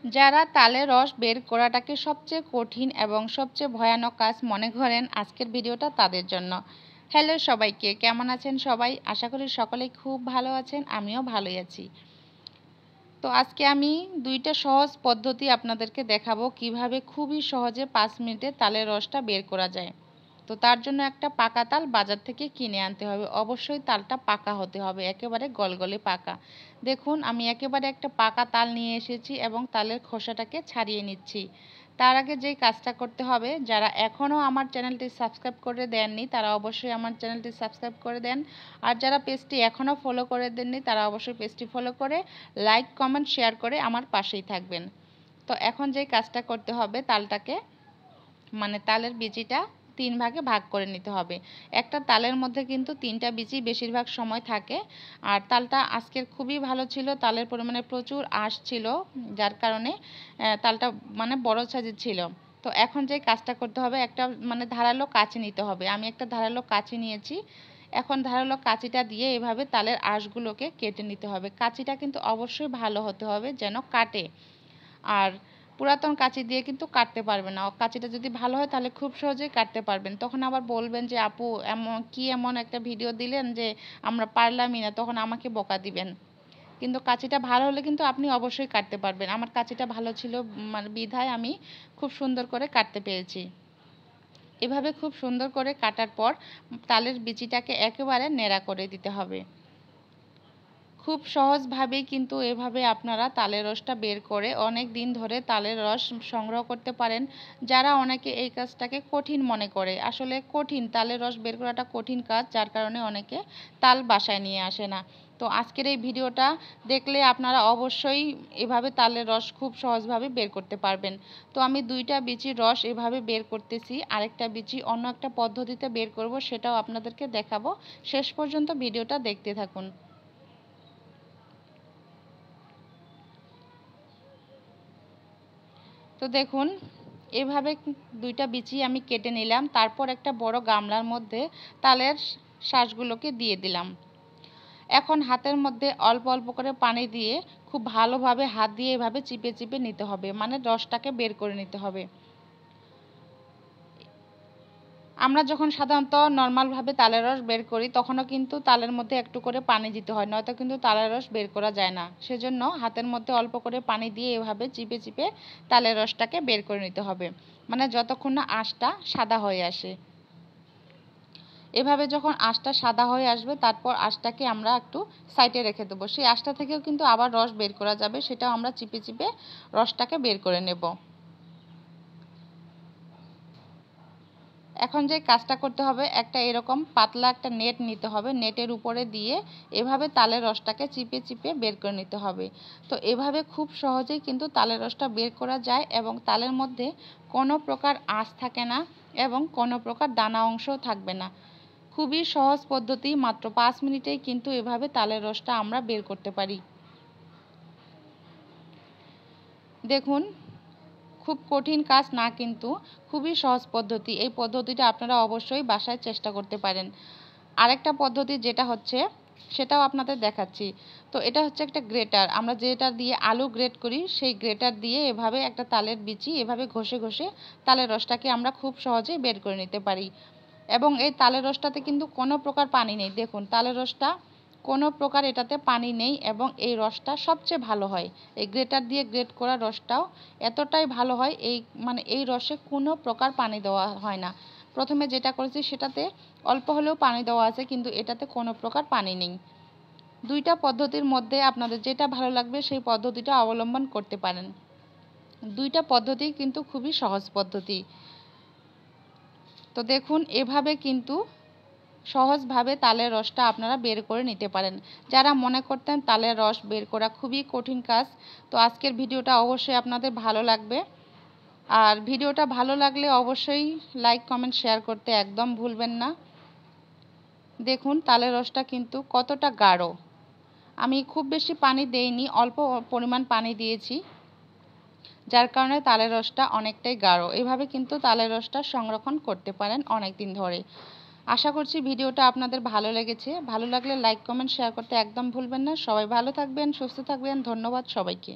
যারা তালের রস বের করাটাকে সবচেয়ে কঠিন এবং সবচেয়ে ভয়ানক কাজ মনে করেন, আজকের ভিডিওটা তাদের জন্য। হ্যালো সবাইকে, কেমন আছেন সবাই? আশা করি সকলেই খুব ভালো আছেন, আমিও ভালোই আছি। তো আজকে আমি দুইটা সহজ পদ্ধতি আপনাদেরকে দেখাবো কিভাবে খুবই সহজে 5 মিনিটে তালের রসটা বের করা যায়। তো তার জন্য একটা পাকা তাল বাজার থেকে কিনে আনতে হবে। অবশ্যই তালটা পাকা হতে হবে, একেবারে গলগলে পাকা। দেখুন আমি একেবারে একটা পাকা তাল নিয়ে এসেছি এবং তালের খোসাটাকে ছাড়িয়ে নিচ্ছি। তার আগে যেই কাজটা করতে হবে, যারা এখনও আমার চ্যানেলটি সাবস্ক্রাইব করে দেননি তারা অবশ্যই আমার চ্যানেলটি সাবস্ক্রাইব করে দেন। আর যারা পেজটি এখনও ফলো করে দেননি তারা অবশ্যই পেজটি ফলো করে লাইক কমেন্ট শেয়ার করে আমার পাশেই থাকবেন। তো এখন যেই কাজটা করতে হবে, তালটাকে তালের বিচিটা 3 ভাগে ভাগ করে নিতে হবে। একটা তালের মধ্যে কিন্তু 3টা বিচি বেশিরভাগ সময় থাকে। আর তালটা আজকের খুবই ভালো ছিল, তালের পরিমাণে প্রচুর আঁশ ছিল, যার কারণে তালটা বড় সাইজের ছিল। তো এখন যে কাজটা করতে হবে, একটা ধারালো কাঁচি নিতে হবে। আমি একটা ধারালো কাঁচি নিয়েছি। এখন ধারালো কাঁচিটা দিয়ে এভাবে তালের আঁশগুলোকে কেটে নিতে হবে। কাঁচিটা কিন্তু অবশ্যই ভালো হতে হবে যেন কাটে। আর পুরাতন কাঁচি দিয়ে কিন্তু কাটতে পারবেন না। কাঁচিটা যদি ভালো হয় তাহলে খুব সহজেই কাটতে পারবেন। তখন আবার বলবেন যে আপু এমন একটা ভিডিও দিলেন যে আমরা পারলামই না, তখন আমাকে বকা দিবেন। কিন্তু কাঁচিটা ভালো হলে কিন্তু আপনি অবশ্যই কাটতে পারবেন। আমার কাঁচিটা ভালো ছিল বিধায় আমি খুব সুন্দর করে কাটতে পেরেছি। এভাবে খুব সুন্দর করে কাটার পর তালের বিচিটাকে একেবারে নেড়া করে দিতে হবে। খুব সহজভাবেই কিন্তু এভাবে আপনারা তালের রসটা বের করে অনেক দিন ধরে তালের রস সংগ্রহ করতে পারেন। যারা অনেকে এই কাজটাকে কঠিন মনে করে, আসলে কঠিন, তালের রস বের করাটা কঠিন কাজ, যার কারণে অনেকে তাল বাসায় নিয়ে আসে না। তো আজকের এই ভিডিওটা দেখলে আপনারা অবশ্যই এভাবে তালের রস খুব সহজভাবে বের করতে পারবেন। তো আমি 2টা বিচির রস এভাবে বের করতেছি, আরেকটা বিচি অন্য একটা পদ্ধতিতে বের করব, সেটাও আপনাদেরকে দেখাবো। শেষ পর্যন্ত ভিডিওটা দেখতে থাকুন। তো দেখুন এভাবে 2টা বিচি আমি কেটে নিলাম। তারপর একটা বড় গামলার মধ্যে তালের শাঁসগুলোকে দিয়ে দিলাম। এখন হাতের মধ্যে অল্প অল্প করে পানি দিয়ে খুব ভালোভাবে হাত দিয়ে এভাবে চিপে চিপে নিতে হবে, রসটাকে বের করে নিতে হবে। আমরা যখন সাধারণত নর্মালভাবে তালের রস বের করি তখনও কিন্তু তালের মধ্যে একটু করে পানি দিতে হয়, নয়তো কিন্তু তালের রস বের করা যায় না। সেজন্য হাতের মধ্যে অল্প করে পানি দিয়ে এভাবে চিপে চিপে তালের রসটাকে বের করে নিতে হবে, যতক্ষণ না আঁশটা সাদা হয়ে আসে। এভাবে যখন আঁশটা সাদা হয়ে আসবে তারপর আঁশটাকে আমরা একটু সাইডে রেখে দেবো। সেই আঁশটা থেকেও কিন্তু আবার রস বের করা যাবে, সেটাও আমরা চিপে চিপে রসটাকে বের করে নেব। এখন যে কাজটা করতে হবে, একটা এরকম পাতলা একটা নেট নিতে হবে, নেটের উপরে দিয়ে এভাবে তালের রসটাকে চিপে চিপে বের করে নিতে হবে। তো এভাবে খুব সহজেই কিন্তু তালের রসটা বের করা যায় এবং তালের মধ্যে কোনো প্রকার আঁশ থাকে না এবং কোনো প্রকার দানা অংশও থাকবে না। খুবই সহজ পদ্ধতি, মাত্র 5 মিনিটেই কিন্তু এভাবে তালের রসটা আমরা বের করতে পারি। দেখুন খুব কঠিন কাজ না, কিন্তু খুবই সহজ পদ্ধতি। এই পদ্ধতিটা আপনারা অবশ্যই বাসায় চেষ্টা করতে পারেন। আরেকটা পদ্ধতি যেটা হচ্ছে সেটাও আপনাদের দেখাচ্ছি। তো এটা হচ্ছে একটা গ্রেটার, আমরা যেটা দিয়ে আলু গ্রেট করি সেই গ্রেটার দিয়ে এভাবে একটা তালের বিচি এভাবে ঘষে ঘষে তালের রসটাকে আমরা খুব সহজেই বের করে নিতে পারি। এবং এই তালের রসটাতে কিন্তু কোনো প্রকার পানি নেই। দেখুন তালের রসটা কোনো প্রকার এটাতে পানি নেই এবং এই রসটা সবচেয়ে ভালো হয়। এই গ্রেটার দিয়ে গ্রেট করা রসটাও এতটাই ভালো হয়, এই রসে কোনো প্রকার পানি দেওয়া হয় না। প্রথমে যেটা করেছি সেটাতে অল্প হলেও পানি দেওয়া আছে, কিন্তু এটাতে কোনো প্রকার পানি নেই। 2টা পদ্ধতির মধ্যে আপনাদের যেটা ভালো লাগবে সেই পদ্ধতিটা অবলম্বন করতে পারেন। 2টা পদ্ধতি কিন্তু খুবই সহজ পদ্ধতি। তো দেখুন এভাবে কিন্তু সহজভাবে তালের রসটা আপনারা বের করে নিতে পারেন। যারা মনে করতেন তালের রস বের করা খুবই কঠিন কাজ, তো আজকের ভিডিওটা অবশ্যই আপনাদের ভালো লাগবে। আর ভিডিওটা ভালো লাগলে অবশ্যই লাইক কমেন্ট শেয়ার করতে একদম ভুলবেন না। দেখুন তালের রসটা কিন্তু কতটা গাঢ়। আমি খুব বেশি পানি দেইনি, অল্প পরিমাণ পানি দিয়েছি, যার কারণে তালের রসটা অনেকটাই গাঢ়। এভাবে কিন্তু তালের রসটা সংরক্ষণ করতে পারেন অনেক দিন ধরে। আশা করছি ভিডিওটা আপনাদের ভালো লেগেছে। ভালো লাগলে লাইক কমেন্ট শেয়ার করতে একদম ভুলবেন না। সবাই ভালো থাকবেন, সুস্থ থাকবেন। ধন্যবাদ সবাইকে।